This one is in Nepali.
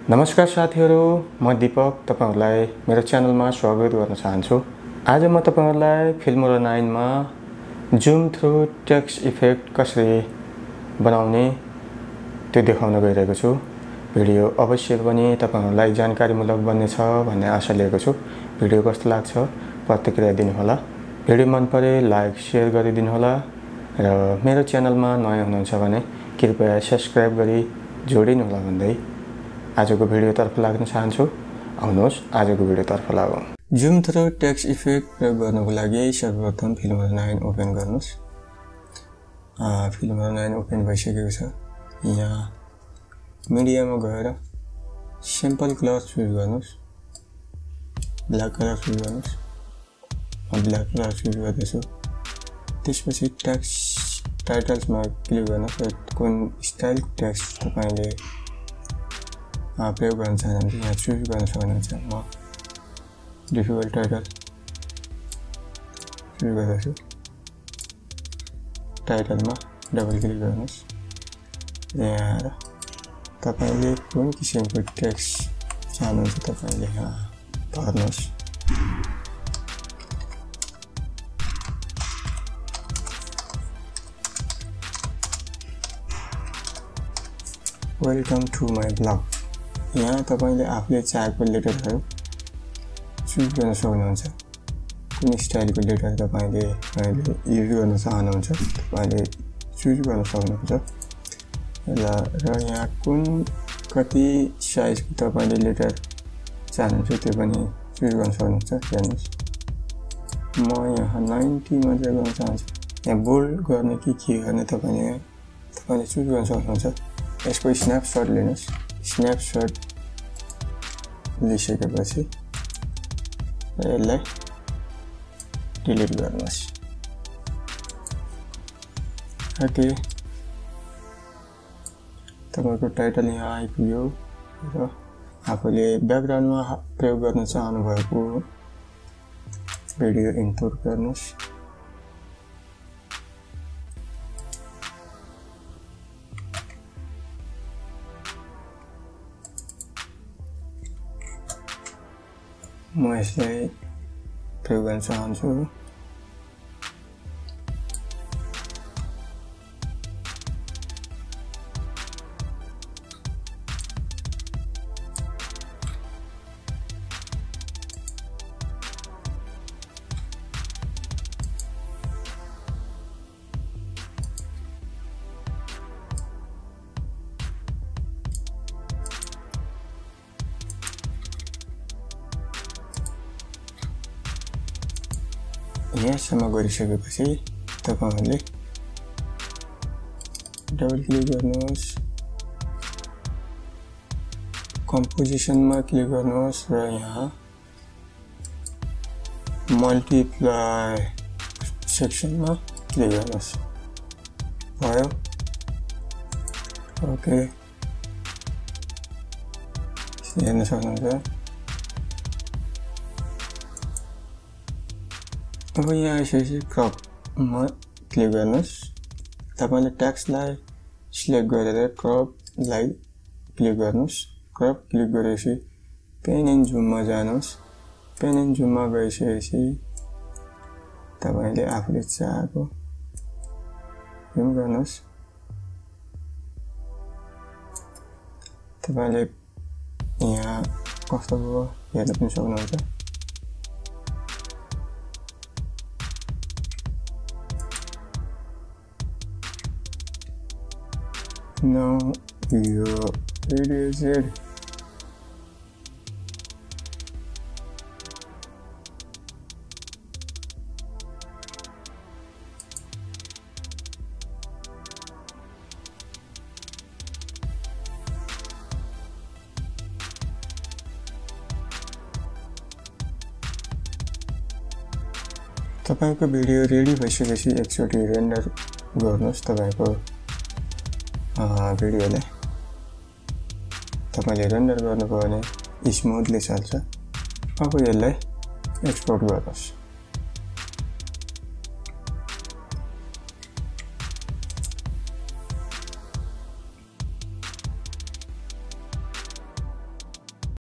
नमस्कार साथीहरु, म दीपक तपाईहरुलाई मेरो च्यानलमा स्वागत गर्न चाहन्छु। आज म तपाईहरुलाई फिल्मोरा 9 मा जुम थ्रु टेक्स्ट इफेक्ट कसरी बनाउने त्यो देखाउन गइरहेको छु। भिडियो अवश्य पनि तपाईहरुलाई जानकारीमूलक बन्नेछ भन्ने आशा लिएको छु। भिडियो कस्तो लाग्छ प्रतिक्रिया दिनु होला। भिडियो मन परे लाइक शेयर गरिदिनु होला र मेरो च्यानलमा नयाँ हुनुहुन्छ भने कृपया सब्स्क्राइब गरी जोडिनु होला भन्दै आजको भिडियो तर्फ लाग्न चाहन्छु। आउनुहोस् आजको भिडियो तर्फ लागौं। जुम थ्रु टेक्स्ट इफेक्ट प्रयोग गर्नको लागि सर्वप्रथम फिल्मोरा 9 ओपन गर्नुस्। फिल्मोरा 9 ओपन भइसकेको छ। यहाँ मिडियामा गएर सिम्पल कलर चुज गर्नुस्। ब्ल्याक कलर चुज गर्नुस्। म ब्ल्याक कलर चुज गर्दैछु। त्यसपछि टेक्स्ट टाइटल्समा क्लिक गर्नुस्। कुन स्टाइलको टेक्स्ट तपाईले प्रयोग गर्न चाहनुहुन्छ यहाँ चुज गर्न सक्नुहुन्छ। म डिफल्ट टाइटल चुज गर्दैछु। टाइटलमा डबल क्लिक गर्नुस्। यहाँ आएर तपाईले कुन किसिमको टेक्स्ट चाहनुहुन्छ तपाईले यहाँ भर्नुस्। Welcome to my blog. यहाँ तपाईले आफूले चाहेको लेटरहरु चुज गर्न सक्नुहुन्छ। कुन स्टाइलको लेटर तपाईले युज गर्न चाहनुहुन्छ तपाईले चुज गर्न सक्नुहुन्छ। र यहाँ कुन कति साइजको तपाईले लेटर चाहनुहुन्छ त्यो पनि चुज गर्न सक्नुहुन्छ। हेर्नुस् म यहाँ 90 मात्र गर्न चाहन्छु। यहाँ बोल्ड गर्ने कि के गर्ने तपाईले चुज गर्न सक्नुहुन्छ। यसको स्न्यापशट लिनुस्। स्न्यापशट लिइसकेपछि यसलाई डिलिट गर्नुस्। ओके, तपाईको टाइटल यहाँ आइपुग्यो र आफूले ब्याकग्राउन्डमा प्रयोग गर्न चाहनु भएको भिडियो इनपुट गर्नुस्। म यसलाई प्रयोग गर्न चाहन्छु। यहाँसम्म गरिसकेपछि तपाईहरुले डबल क्लिक गर्नुहोस्। कम्पोजिसनमा क्लिक गर्नुहोस् र यहाँ मल्टिप्लाई सेक्सनमा क्लिक गर्नुहोस्। भयो। ओके, हेर्न सक्नुहुन्छ। अब यहाँ आइसकेपछि क्रपमा क्लिक गर्नुहोस्। तपाईले टेक्स्टलाई सिलेक्ट गरेर क्रपलाई क्लिक गर्नुहोस्। क्रप क्लिक गरेपछि पेन एन्ड जुममा जानुहोस्। पेन एन्ड जुममा गइसकेपछि तपाईले आफूले चाहेको जुम गर्नुहोस्। तपाईले यहाँ कस्तो भयो हेर्न पनि सक्नुहुन्छ। Now your video is ready. तपाईको भिडियो रेडी भइसकेपछि एकचोटी रेन्डर गर्नुस्। तपाईको भिडियोलाई तपाईले रेन्डर गर्नुभयो भने स्मुथली चल्छ। अब यसलाई एक्सपोर्ट गर्नुस्।